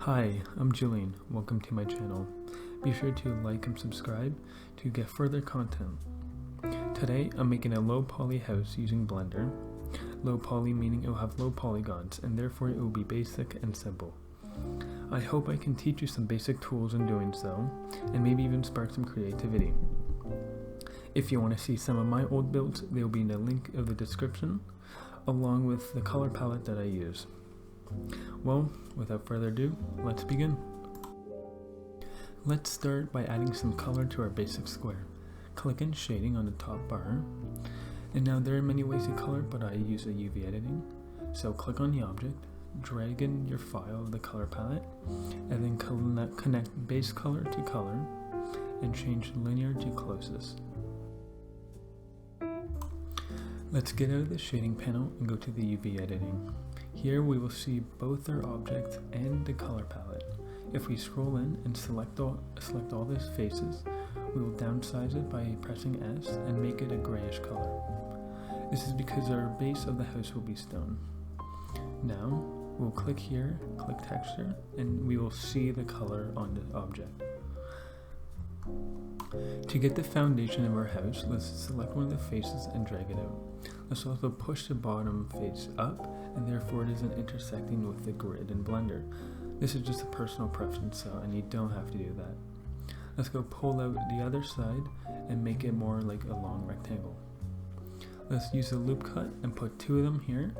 Hi, I'm Julian. Welcome to my channel. Be sure to like and subscribe to get further content. Today, I'm making a low poly house using Blender. Low poly meaning it will have low polygons and therefore it will be basic and simple. I hope I can teach you some basic tools in doing so and maybe even spark some creativity. If you want to see some of my old builds, they will be in the link of the description along with the color palette that I use. Well, without further ado, let's begin. Let's start by adding some color to our basic square. Click in shading on the top bar. And now there are many ways to color, but I use a UV editing. So click on the object, drag in your file of the color palette, and then connect base color to color, and change linear to closest. Let's get out of the shading panel and go to the UV editing. Here we will see both our object and the color palette. If we scroll in and select all those faces, we will downsize it by pressing S and make it a grayish color. This is because our base of the house will be stone. Now we'll click here, click texture, and we will see the color on the object. To get the foundation of our house, let's select one of the faces and drag it out. Let's also push the bottom face up, and therefore it isn't intersecting with the grid in Blender. This is just a personal preference, and you don't have to do that. Let's go pull out the other side and make it more like a long rectangle. Let's use a loop cut and put two of them here.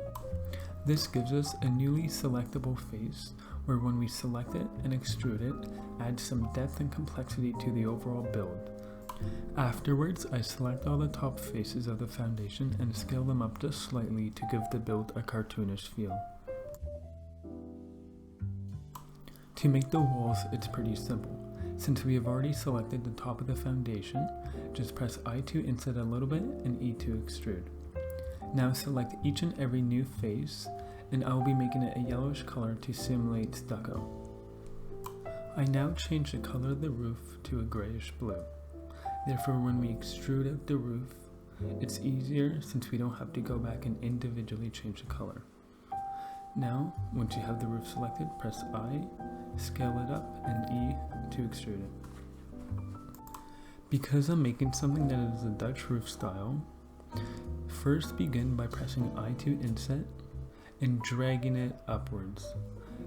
This gives us a newly selectable face where when we select it and extrude it, adds some depth and complexity to the overall build. Afterwards, I select all the top faces of the foundation and scale them up just slightly to give the build a cartoonish feel. To make the walls, it's pretty simple. Since we have already selected the top of the foundation, just press I to inset a little bit and E to extrude. Now select each and every new face, and I will be making it a yellowish color to simulate stucco. I now change the color of the roof to a grayish blue. Therefore, when we extrude out the roof, it's easier since we don't have to go back and individually change the color. Now, once you have the roof selected, press I, scale it up, and E to extrude it. Because I'm making something that is a Dutch roof style, first begin by pressing I to inset and dragging it upwards.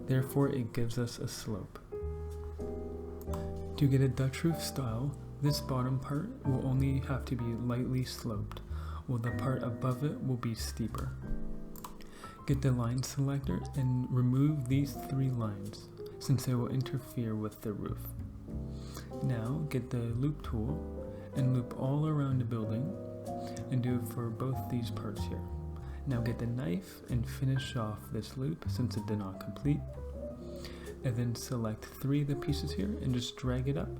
Therefore, it gives us a slope. To get a Dutch roof style, this bottom part will only have to be lightly sloped, while the part above it will be steeper. Get the line selector and remove these three lines, since they will interfere with the roof. Now get the loop tool and loop all around the building, and do it for both these parts here. Now get the knife and finish off this loop since it did not complete. And then select three of the pieces here and just drag it up.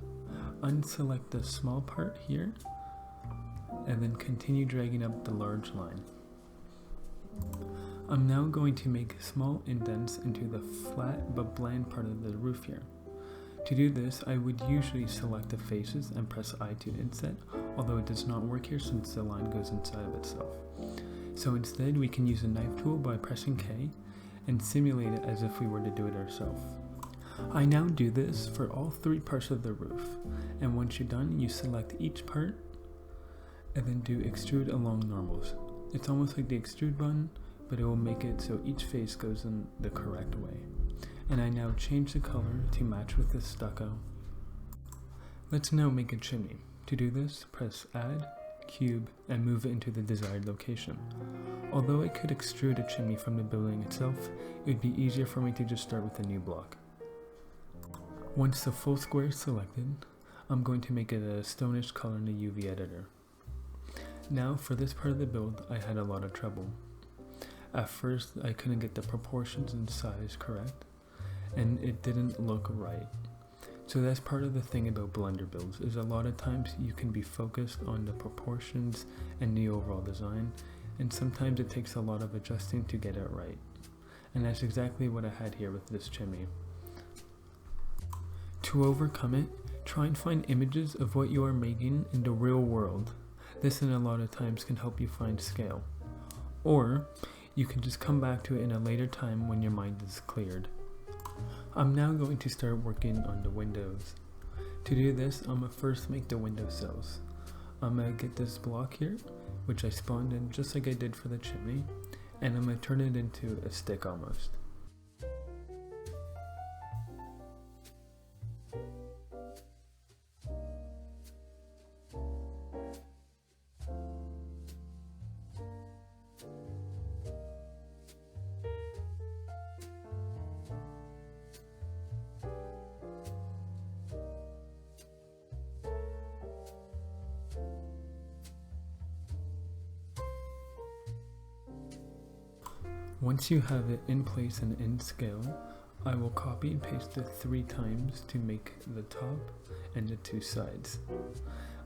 Unselect the small part here, and then continue dragging up the large line. I'm now going to make small indents into the flat but bland part of the roof here. To do this, I would usually select the faces and press I to inset, although it does not work here since the line goes inside of itself. So instead, we can use a knife tool by pressing K and simulate it as if we were to do it ourselves. I now do this for all three parts of the roof, and once you're done, you select each part and then do extrude along normals. It's almost like the extrude button, but it will make it so each face goes in the correct way. And I now change the color to match with the stucco. Let's now make a chimney. To do this, press Add, Cube, and move it into the desired location. Although I could extrude a chimney from the building itself, it would be easier for me to just start with a new block. Once the full square is selected, I'm going to make it a stonish color in the UV editor. Now for this part of the build, I had a lot of trouble. At first, I couldn't get the proportions and size correct, and it didn't look right. So that's part of the thing about Blender builds, is a lot of times you can be focused on the proportions and the overall design, and sometimes it takes a lot of adjusting to get it right. And that's exactly what I had here with this chimney. To overcome it, try and find images of what you are making in the real world. This in a lot of times can help you find scale. Or you can just come back to it in a later time when your mind is cleared. I'm now going to start working on the windows. To do this, I'm going to first make the windowsills. I'm going to get this block here, which I spawned in just like I did for the chimney, and I'm going to turn it into a stick almost. Once you have it in place and in scale, I will copy and paste it 3 times to make the top and the 2 sides.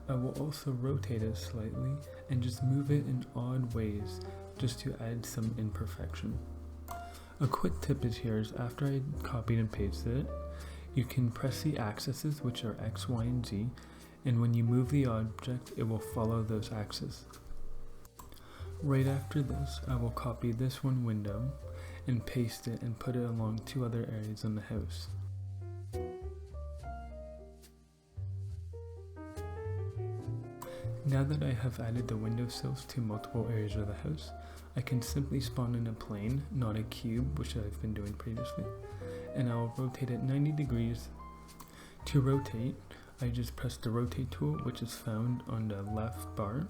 I will also rotate it slightly and just move it in odd ways just to add some imperfection. A quick tip is here is after I copied and pasted it, you can press the axes, which are X, Y, and Z, and when you move the object, it will follow those axes. Right after this, I will copy this one window and paste it and put it along 2 other areas in the house. Now that I have added the windowsills to multiple areas of the house, I can simply spawn in a plane, not a cube, which I've been doing previously, and I'll rotate it 90 degrees. To rotate, I just press the rotate tool, which is found on the left bar,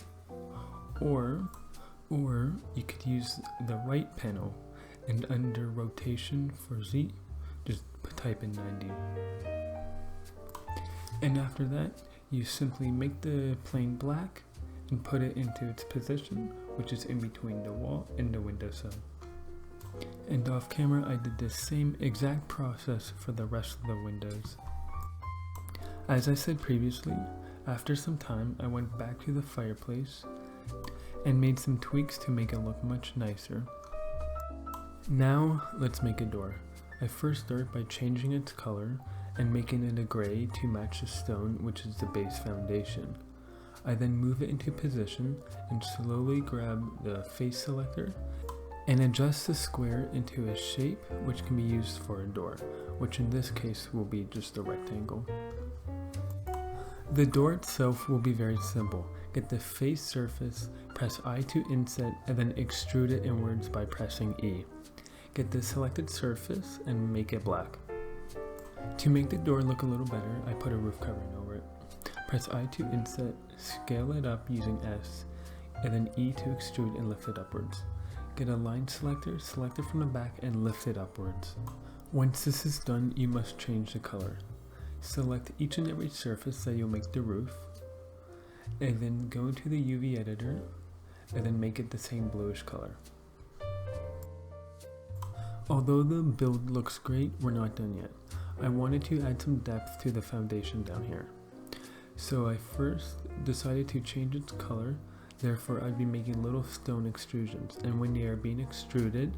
or you could use the right panel, and under rotation for Z, just type in 90. And after that, you simply make the plane black and put it into its position, which is in between the wall and the windowsill. And off camera, I did the same exact process for the rest of the windows. As I said previously, after some time, I went back to the fireplace and made some tweaks to make it look much nicer. Now, let's make a door. I first start by changing its color and making it a gray to match the stone, which is the base foundation. I then move it into position and slowly grab the face selector and adjust the square into a shape which can be used for a door, which in this case will be just a rectangle. The door itself will be very simple. Get the face surface, press I to inset, and then extrude it inwards by pressing E. Get the selected surface and make it black. To make the door look a little better, I put a roof covering over it. Press I to inset, scale it up using S, and then E to extrude and lift it upwards. Get a line selector, select it from the back and lift it upwards. Once this is done, you must change the color. Select each and every surface that you'll make the roof, and then go into the UV editor, and then make it the same bluish color. Although the build looks great, we're not done yet. I wanted to add some depth to the foundation down here. So I first decided to change its color, therefore I'd be making little stone extrusions, and when they are being extruded,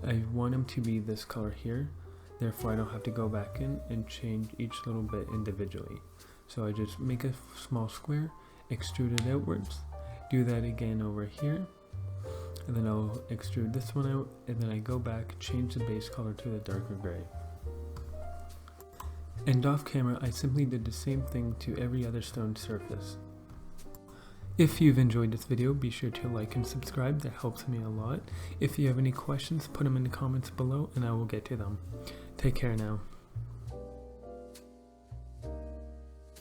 I want them to be this color here, therefore I don't have to go back in and change each little bit individually. So I just make a small square, extrude it outwards, do that again over here, and then I'll extrude this one out, and then I go back, change the base color to the darker gray. And off camera, I simply did the same thing to every other stone surface. If you've enjoyed this video, be sure to like and subscribe, that helps me a lot. If you have any questions, put them in the comments below and I will get to them. Take care now.